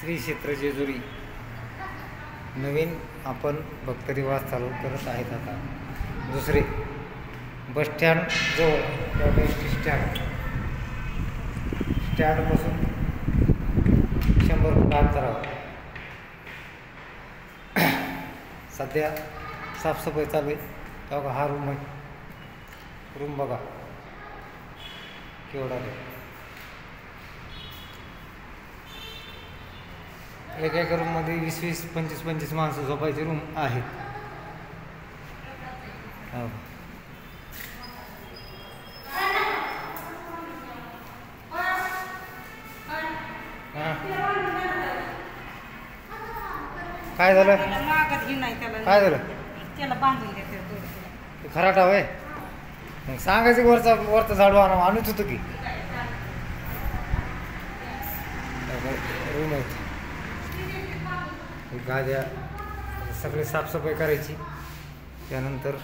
श्री क्षेत्र जेजुरी नवीन आपण भक्तनिवास चालू करत आहेत. आता दुसरे बसस्टँड जवळ एस टी स्टँडपासून 100 फूट अंतरावर सध्या साफसफाई चालू आहे. बघा हा रूम आहे. रूम बघा केवढा आहे. एका रूममध्ये 20-20, 25-25 माणसं झोपायचे रूम आहेत. काय झालं? काय झालं? त्याला बांधून देते खराटा होय. मग सांगायचं वरचा झाडू आणूच होतो की. रूम आहेत गाद्या सगळे साफसफाई करायची. त्यानंतर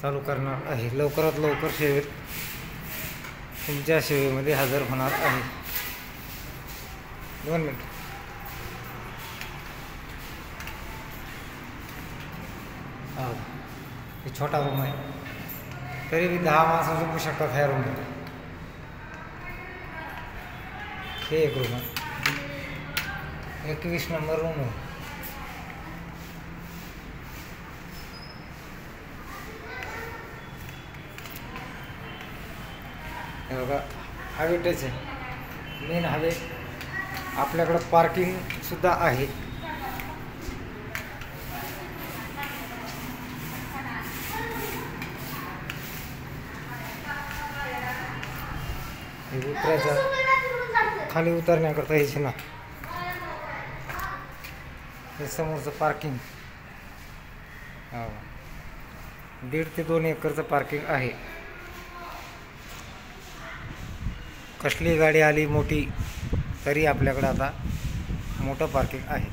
चालू करणार आहे. लवकरात लवकर सेवेत तुमच्या सेवेमध्ये हजर होणार आहे. 2 मिनिट. हे छोटा रूम आहे. तरी बी 10 माणसं झोपू शकतात ह्या रूममध्ये. हे एक रूम आहे. 21 नंबर रूम आहे. हे बघा हवेटेच आहे. मेन हवे. आपल्याकडं पार्किंग सुद्धा आहे. उतरायचं खाली उतरण्याकरता यायचे ना. हे समोरचं पार्किंग 1.5 ते 2 एकरचं पार्किंग आहे. कसली गाडी आली मोठी तरी आपल्याकडं आता मोठं पार्किंग आहे.